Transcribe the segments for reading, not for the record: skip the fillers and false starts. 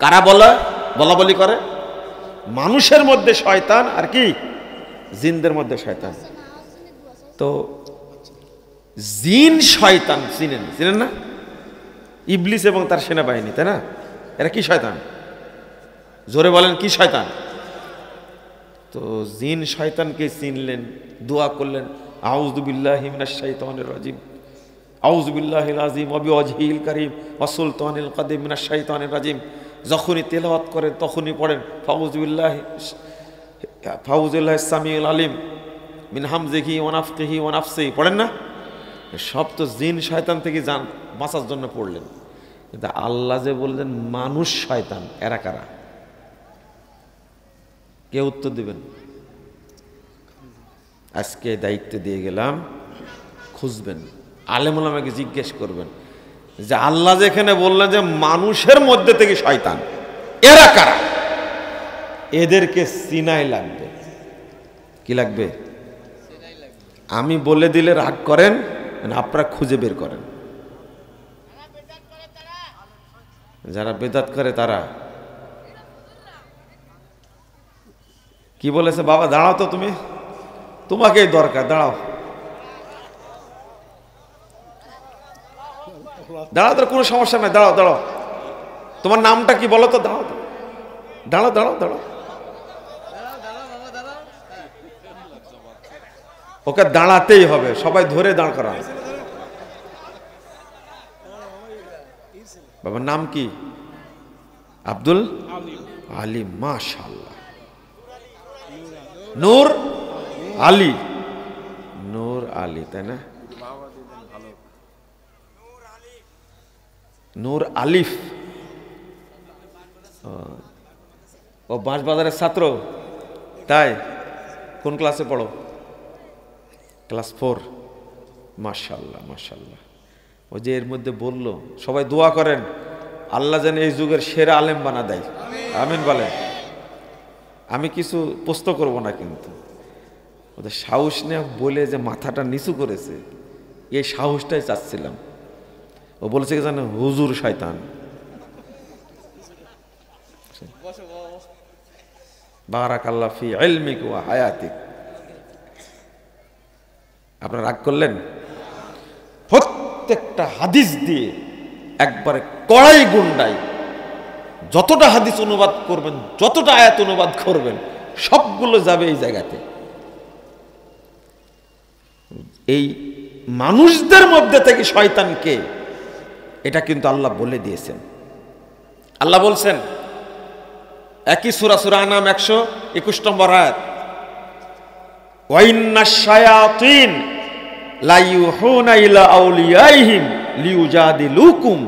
কারা বলা বলি করে? মানুষের মধ্যে শয়তান আর কি জিনদের মধ্যে শয়তান। তো জিন শয়তান চিনেন না? ইবলিস এবং তার সেনাবাহিনী, তাই না? এরা কি শয়তান? জোরে বলেন, কি শয়তান? তো জিন শয়তানকে চিনলেন, দোয়া করলেন, আউযু বিল্লাহি মিনাশ শাইতানির রাজিম, আউযু বিল্লাহিল আযীম ওয়া বিওয়াজহিল কারীম ওয়া সুলতানিল কাদিম মিনাশ শাইতানির রাজিম। যখনই তেলাওয়াত করেন তখনই পড়েন ফাউযু বিল্লাহিস সামিউল আলিম মিন হামজিহি ওয়া নাফখিহি ওয়া নাফসিহি, পড়েন না? সব তো জিন শয়তান থেকে বাঁচার জন্য পড়লেন। কিন্তু আল্লাহ যে বললেন মানুষ শয়তান, এরা কারা? কে উত্তর দিবেন? আজকে দায়িত্ব দিয়ে গেলাম, খুঁজবেন, আলেম ওলামাকে জিজ্ঞেস করবেন যে আল্লাহ যেখানে বললেন যে মানুষের মধ্যে থেকে শয়তান, এরা কারা? এদেরকে চিনাই লাগবে। কি লাগবে? আমি বলে দিলে রাগ করেন, আপনারা খুঁজে বের করেন। যারা বেদাত করে তারা কি বলেছে? বাবা দাঁড়াও তো, তোমাকেই দরকার, দাঁড়াও দাঁড়াও, তোর কোনো সমস্যা নাই, দাঁড়াও। তোমার নামটা কি বলো তো? দাঁড়াও। ওকে দাঁড়াতেই হবে, সবাই ধরে দাঁড় করা। বাবার নাম কি? আব্দুল আলী। মাশাআল্লাহ। নূর আলী, তাই না? নূর আলিফ। ও বাঁশবাজারের ছাত্র, তাই? কোন ক্লাসে পড়ো? ক্লাস 4। মাশাআল্লাহ। ও যে এর মধ্যে বলল, সবাই দোয়া করেন আল্লাহ যেন এই যুগের সেরা আলেম বানা দেয়। আমিন বলেন। আমি কিছু প্রশ্ন করব না, কিন্তু ওদের সাহস নিয়ে বলে যে মাথাটা নিচু করেছে, এই সাহসটাই চাচ্ছিলাম। ও বলেছে কি জানো? হুজুর শয়তান। বারাকাল্লাহ ফি ইলমিক ওয়া হায়াতিক। আপনারা রাগ করলেন? প্রত্যেকটা হাদিস দিয়ে একবারে কড়াই গুন্ডাই যতটা হাদিস অনুবাদ করবেন, যতটা আয়াত অনুবাদ করবেন, সবগুলো যাবে এই জায়গাতে। এই মানুষদের মধ্যে থেকে শয়তানকে, এটা কিন্তু আল্লাহ বলে দিয়েছেন। আল্লাহ বলছেন একই সূরা আনাম 121 নম্বর আয়াত, ওয়াইন্নাশ শায়াতিন লা ইউহুনা ইলা আউলিয়াইহিম লিউজাদিলুকুম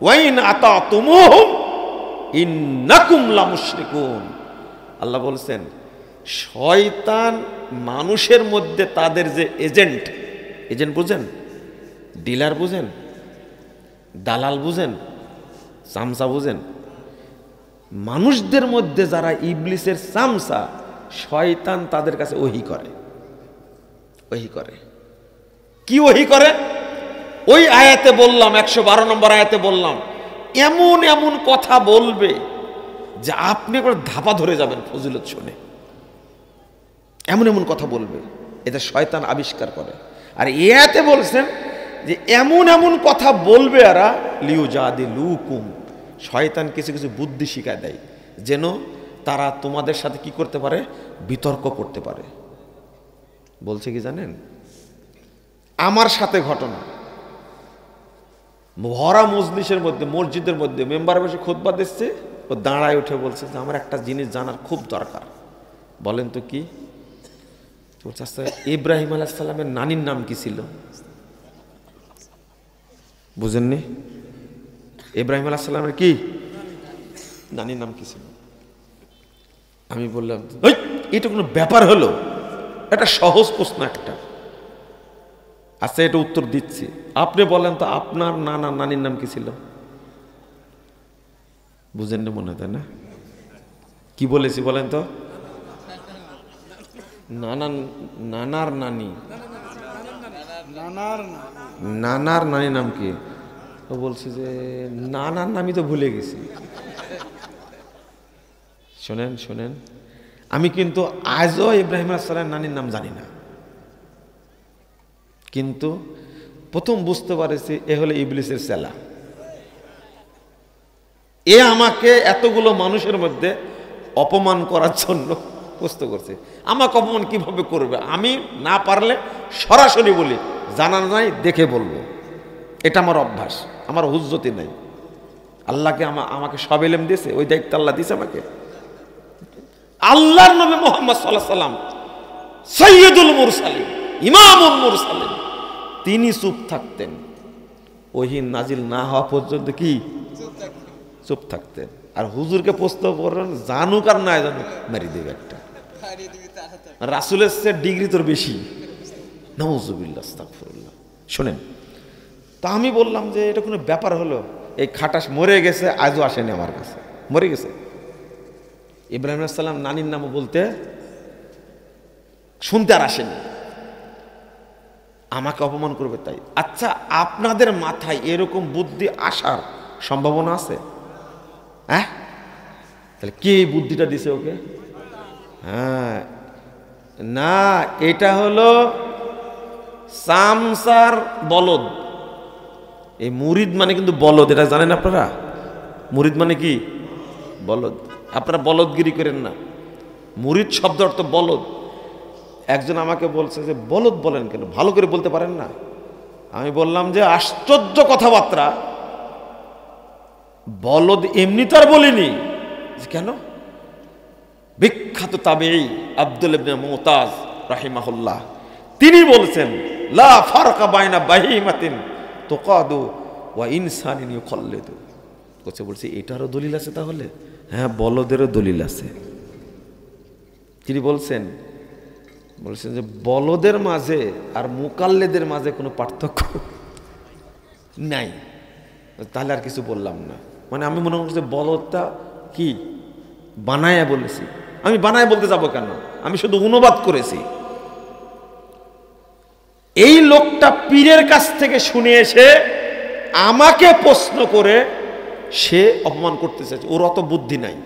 ওয়াইন আতাতুমুহুম ইন্নাকুম লামুশরিকুন। আল্লাহ বলছেন শয়তান মানুষের মধ্যে তাদের যে এজেন্ট বুঝেন, ডিলার বুঝেন, দালাল বুঝেন, চামচা বুঝেন, মানুষদের মধ্যে যারা ইবলিসের চামচা, শয়তান তাদের কাছে ওহী করে। কি ওহী করে? ওই আয়াতে বললাম, 112 নম্বর আয়াতে বললাম, এমন কথা বলবে যে আপনি করে ধাপা ধরে যাবেন ফজিলত শুনে। এমন কথা বলবে, এটা শয়তান আবিষ্কার করে। আর এই আয়াতে বলছেন যে এমন কথা বলবে এরা লিউজাদিলুকুম, শয়তান কিছু বুদ্ধি শিখায় দেয় যেন তারা তোমাদের সাথে কি করতে পারে? বিতর্ক করতে পারে। বলছে কি জানেন? আমার সাথে ঘটনা, ভরা মজলিসের মধ্যে, মসজিদের মধ্যে মেম্বার বসে খুতবা দিচ্ছে, ও দাঁড়ায় উঠে বলছে যে আমার একটা জিনিস জানার খুব দরকার। বলেন তো কি? বলছে আচ্ছা, ইব্রাহিম আলাইহিস সালামের নানির নাম কি ছিল? বুঝেননি? ইব্রাহিম আলাইহিস সালামের কি নানির নাম কি ছিল? আমি বললাম এটা কোনো ব্যাপার হলো? এটা সহজ প্রশ্ন একটা। আচ্ছা, এটা উত্তর দিচ্ছি, আপনি বলেন তো আপনার নানির নাম কি ছিল? বুঝেন না মনে হয়, তাই না? কি বলেছি বলেন তো? নানার নানি, নানার নানি নাম কি? ও বলছে যে নানার নামই তো ভুলে গেছি। শোনেন শোনেন, আমি কিন্তু আজও ইব্রাহিম আলাইহিস সালামের নানির নাম জানি না, কিন্তু প্রথম বুঝতে পারেছি এ হলো ইবলিসের চেলা। এ আমাকে এতগুলো মানুষের মধ্যে অপমান করার জন্য প্রস্তুত করছে। আমাকে অপমান কিভাবে করবে? আমি না পারলে সরাসরি বলি, জানা নাই দেখে বলবো, এটা আমার অভ্যাস, আমার হুজ্জতি নাই। আল্লাহকে আমাকে সব ইলম দিয়েছে, ওই দায়িত্ব আল্লাহ দিয়েছে আমাকে। আল্লাহর নবী মুহাম্মদ সাল্লাল্লাহু আলাইহি সাল্লাম সাইয়্যিদুল মুরসালিন, ইমামুল মুরসালিন, তিনি চুপ থাকতেন, ওহী নাজিল না হওয়া পর্যন্ত কি চুপ থাকতেন। আর হুজুরকে প্রশ্ন করেন, জানুক আর না জানুক মারি দেবে একটা। রাসূলের চেয়ে ডিগ্রি তোর বেশি, নাউযুবিল্লাহ আস্তাগফিরুল্লাহ। শোনেন, তা আমি বললাম যে এটা কোনো ব্যাপার হলো? এই খাটাস মরে গেছে, আজও আসেনি আমার কাছে, মরে গেছে। ইব্রাহিম আলাইহিস সালাম নানির নামও বলতে শুনতে আর আসেনি, আমাকে অপমান করবে তাই। আচ্ছা, আপনাদের মাথায় এরকম বুদ্ধি আসার সম্ভাবনা আছে? হ্যাঁ, তাহলে কে এই বুদ্ধিটা দিছে ওকে? হ্যাঁ, না, এটা হলো সামসার বলদ। এই মুরিদ মানে কিন্তু বলদ, এটা জানেন আপনারা? মুরিদ মানে কি? বলদ। আপনারা বলদগিরি করেন না, মুরিদ শব্দ অর্থ বলদ। একজন আমাকে বলছে যে বলদ বলেন কেন, ভালো করে বলতে পারেন না? আমি বললাম যে আশ্চর্য কথাবার্তা, বলদ এমনি তো আর বলিনি। কেন? বিখ্যাত তাবেঈ আব্দুল ইবনে মুতাজ রাহিমাহুল্লাহ, তিনি বলছেন লা ফারকা বাইনা বাহিমাতিন তুকাদু ওয়া ইনসানিন ইউখাল্লিদু। বলছে এটারও দলিল আছে তাহলে? হ্যাঁ, বলদেরও দলিল আছে। তিনি বলছেন যে বলদের মাঝে আর মুকাল্লেদের মাঝে কোনো পার্থক্য নাই। তাহলে আর কিছু বললাম না। মানে আমি মনে করছি বলদটা কি বানায়া বলেছি। আমি বানায় বলতে যাব কেন? আমি শুধু অনুবাদ করেছি। এই লোকটা পীরের কাছ থেকে শুনে এসে আমাকে প্রশ্ন করে সে অপমান করতে চাইছে, ওর অত বুদ্ধি নাই।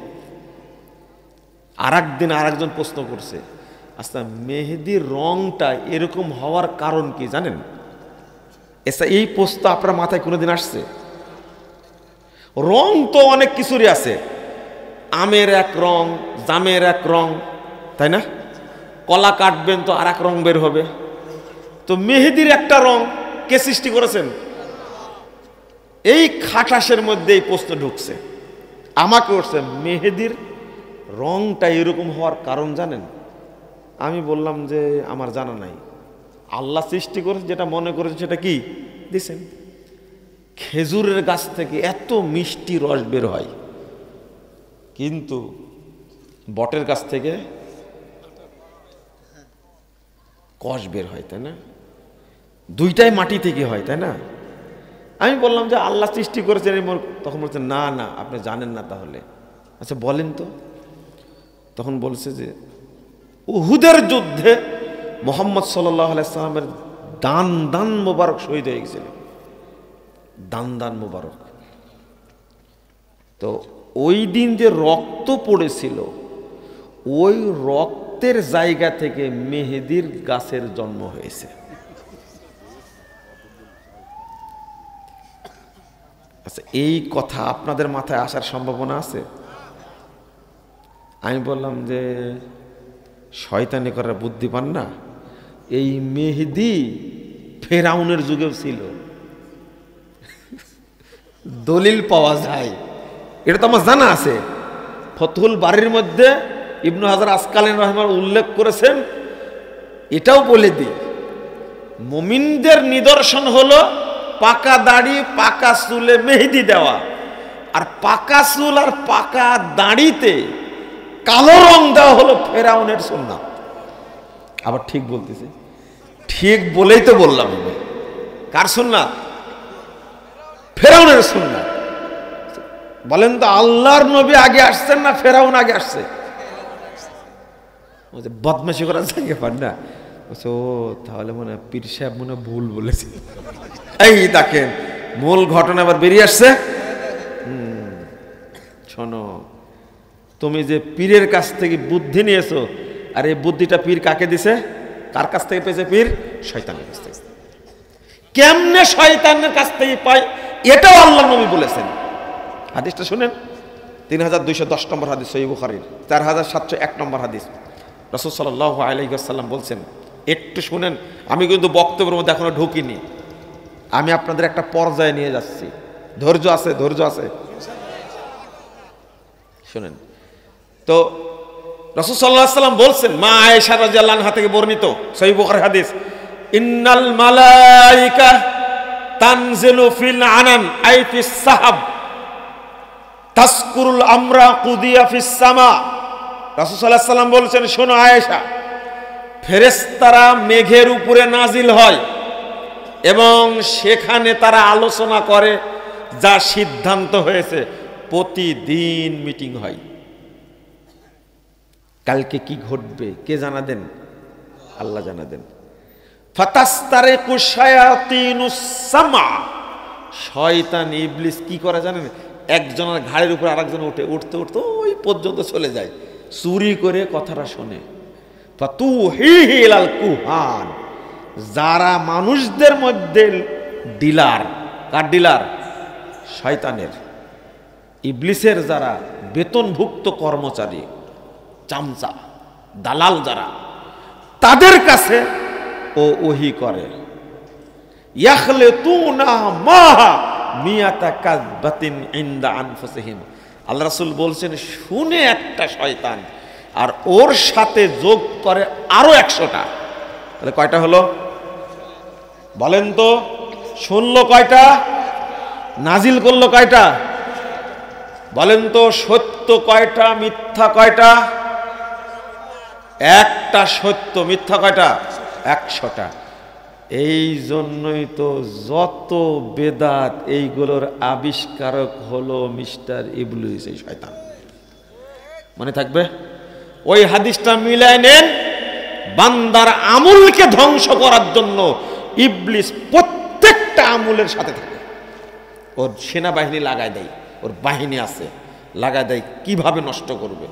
আর একদিন আর একজন প্রশ্ন করছে, আচ্ছা মেহেদির রংটা এরকম হওয়ার কারণ কি জানেন? এই প্রশ্ন আপনার মাথায় কোনোদিন আসছে? রং তো অনেক কিছুরই আছে, আমের এক রং, জামের এক রং, তাই না? কলা কাটবেন তো আর এক রং বের হবে। তো মেহেদির একটা রং কে সৃষ্টি করেছেন? এই খাটাসের মধ্যে এই প্রশ্ন ঢুকছে, আমাকে উঠছে মেহেদির রংটা এরকম হওয়ার কারণ জানেন? আমি বললাম যে আমার জানা নাই, আল্লাহ সৃষ্টি করেছে, যেটা মনে করেছে সেটা কি দিছেন। খেজুরের গাছ থেকে এত মিষ্টি রস বের হয়, কিন্তু বটের গাছ থেকে কষ বের হয়, তাই না? দুইটাই মাটি থেকে হয়, তাই না? আমি বললাম যে আল্লাহ সৃষ্টি করেছেন, তখন বলছে না না আপনি জানেন না। তাহলে আচ্ছা বলেন তো। তখন বলছে যে উহুদের যুদ্ধে মুহাম্মদ সাল্লাল্লাহু আলাইহি সাল্লামের দান মোবারক শহীদ হয়ে গেছিল, দান মোবারক। তো ওই দিন যে রক্ত পড়েছিল, ওই রক্তের জায়গা থেকে মেহেদির গাছের জন্ম হয়েছে। আচ্ছা, এই কথা আপনাদের মাথায় আসার সম্ভাবনা আছে? আমি বললাম যে শয়তানি করার বুদ্ধি পান না, এই মেহেদি ফেরাউনের যুগেও ছিল, দলিল পাওয়া যায়, এটা তো আমার জানা আছে। ফতহুল বারির মধ্যে ইবনু হাজার আসকালানী রাহিমাহুল্লাহ উল্লেখ করেছেন। এটাও বলে দিই, মুমিনদের নিদর্শন হলো পাকা দাড়ি, পাকা চুলে মেহেদি দেওয়া, আর পাকা চুল আর পাকা দাড়িতে কালো রং দেওয়া হলো ফেরাউনের সুন্নাত। আবার ঠিক বলতেছে, ঠিক বলেই তো বললাম। কার সুন্নাত? ফেরাউনের সুন্নাত। বলেন তো আল্লাহর নবী আগে আসছেন না ফেরাউন আগে আসছে? বদমাশি করার জায়গা পান না। ও তাহলে মনে হয় পীর সাহেব মনে ভুল বলেছে। এই দেখেন মূল ঘটনা আবার বেরিয়ে আসছে। শোনো, তুমি যে পীরের কাছ থেকে বুদ্ধি নিয়েছো, আর এই বুদ্ধিটা পীর কাকে দিছে? কার কাছ থেকে পেয়েছে? পীর শয়তানের কাছ থেকে। কেমনে শয়তানের কাছ থেকে পাই এটাও আল্লাহ নবী বলেছেন। হাদিসটা শুনেন, 3210 নম্বর হাদিস সহিহ বুখারীর, 4701 নম্বর হাদিস। রাসূল সাল্লাল্লাহু আলাইহি ওয়াসাল্লাম বলছেন, একটু শুনেন, আমি কিন্তু বক্তব্যের মধ্যে এখনো ঢুকিনি, আমি আপনাদের একটা পর্যায়ে নিয়ে যাচ্ছি। ধৈর্য আছে? ধৈর্য আছে? শুনেন তো, রাসূল সাল্লাল্লাহু আলাইহি ওয়াসাল্লাম বলছেন, মা আয়েশা রাদিয়াল্লাহু আনহা থেকে বর্ণিত সহিহ বুখারী হাদিস, ইন্নাল মালাইকা তানজিলু ফিল আনান আই ফিস সাহাব তাসকুরুল আমরা কুদিয়া ফিস সামা। রাসূল সাল্লাল্লাহু আলাইহি ওয়াসাল্লাম বলছেন, শোনো আয়েশা, ফেরেশতারা মেঘের উপরে নাজিল হয় এবং সেখানে তারা আলোচনা করে যা সিদ্ধান্ত হয়েছে। প্রতিদিন মিটিং হয়। কালকে কি ঘটবে কে জানা দেন? আল্লাহ জানা দেন। ফাতাস্তারিকু শায়াতিনুস সামা, শয়তান ইবলিস কি করে জানেন? একজনের ঘাড়ের উপর আরেকজন উঠতে উঠতে ওই পর্যন্ত চলে যায়, চুরি করে কথাটা শোনে। ফাতুহিহি ইলাল কুহান, যারা মানুষদের মধ্যে ডিলার, কার ডিলার? শয়তানের, ইবলিসের যারা বেতনভুক্ত কর্মচারী, চামচা, দালাল যারা, তাদের কাছে ও ওহী করে। ইয়াখলিতুনা মাহা মিয়াতা কাযবাতিন ইনদা আনফুসিহিম। আল্লাহ রাসূল বলছেন, শুনে একটা শয়তান আর ওর সাথে যোগ করে আরো 100টা। তাহলে কয়টা হলো বলেন তো? শুনলো কয়টা? নাজিল করলো কয়টা? বলেন তো? সত্য কয়টা, মিথ্যা কয়টা? একটা সত্য, মিথ্যা কয়টা? 100টা। এই জন্যই তো যত বেদাত এইগুলোর আবিষ্কারক হলো মিস্টার ইবলিস, এই শয়তান। মনে থাকবে? ওই হাদিসটা মিলায় নেন। বান্দার আমলকে ধ্বংস করার জন্য ইবলিস প্রত্যেকটা আমলের সাথে থাকে। ওর সেনাবাহিনী লাগায় দেয়, ওর বাহিনী আছে, লাগায় দেয় কিভাবে নষ্ট করবে।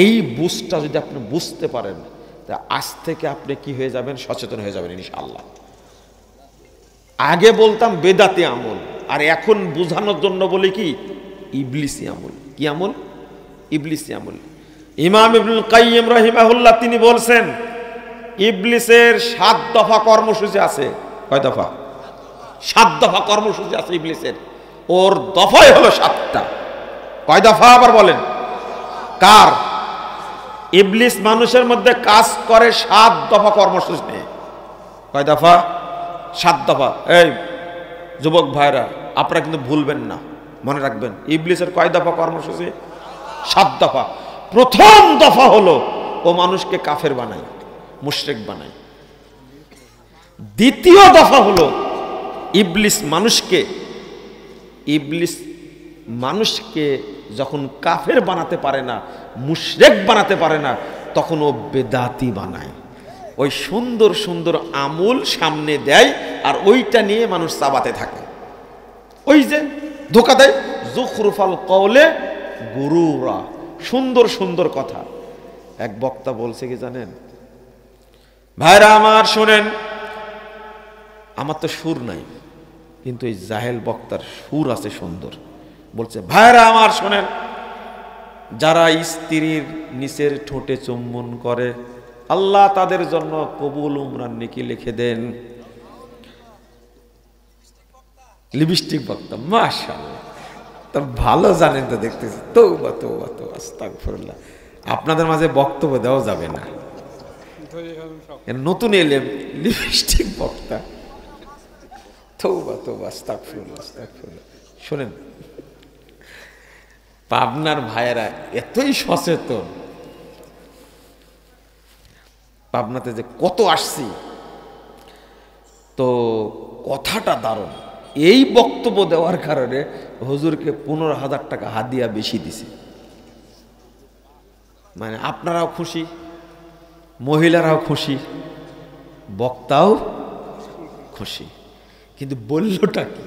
এই বুঝটা যদি আপনি বুঝতে পারেন, তা আজ থেকে আপনি কি হয়ে যাবেন? সচেতন হয়ে যাবেন ইনশাআল্লাহ। আগে বলতাম বেদাতি আমল, আর এখন বোঝানোর জন্য বলি কি? ইবলিসি আমল। কি আমল? ইবলিসি আমল। ইমাম ইবনুল কাইয়িম রাহিমাহুল্লাহ তিনি বলছেন, ইবলিসের 7 দফা কর্মসূচি আছে। কয় দফা? 7 দফা কর্মসূচি আছে ইবলিসের। ওর দফাই হলো 7টা। কয় দফা আবার বলেন? কার? ইবলিস মানুষের মধ্যে কাজ করে 7 দফা কর্মসূচি নিয়ে। কয় দফা? 7 দফা। এই যুবক ভাইরা, আপনারা কিন্তু ভুলবেন না, মনে রাখবেন, ইবলিসের কয় দফা কর্মসূচি? 7 দফা। প্রথম দফা হলো ও মানুষকে কাফের বানায়, মুশরিক বানায়। দ্বিতীয় দফা হলো ইবলিস মানুষকে যখন কাফের বানাতে পারে না, মুশরিক বানাতে পারে না, তখন ও বেদাতি বানায়। ওই সুন্দর সুন্দর আমল সামনে দেয় আর ওইটা নিয়ে মানুষ চাবাতে থাকে। ওই যে ধোকা দেয়, যুখরুফাল কওলে গুরুরা, সুন্দর সুন্দর কথা। এক বক্তা বলছে কি জানেন? ভাইরা আমার শোনেন, আমার তো সুর নাই, কিন্তু এই জাহেল বক্তার সুর আছে সুন্দর। বলছে, ভাইরা আমার শোনেন, যারা স্ত্রীর নিচের ঠোঁটে চুম্বন করে, আল্লাহ তাদের জন্য কবুল উমরার নেকি লিখে দেন। লিপস্টিক বক্তা, মাশাআল্লাহ, তা ভালো জানেন তো দেখতেছি। তওবা তওবা তওবা, আস্তাগফিরুল্লাহ। আপনাদের মাঝে বক্তব্য দেওয়া যাবে না, নতুন এলেম লিপস্টিক বক্তা। তওবা তওবা, আস্তাগফিরুল্লাহ আস্তাগফিরুল্লাহ। শুনেন, পাবনার ভাইয়েরা এতই সচেতন, পাবনাতে যে কত আসছি, তো কথাটা দারুণ। এই বক্তব্য দেওয়ার কারণে হুজুরকে 15,000 টাকা হাদিয়া বেশি দিছে। মানে আপনারাও খুশি, মহিলারাও খুশি, বক্তাও খুশি। কিন্তু বললটা কি?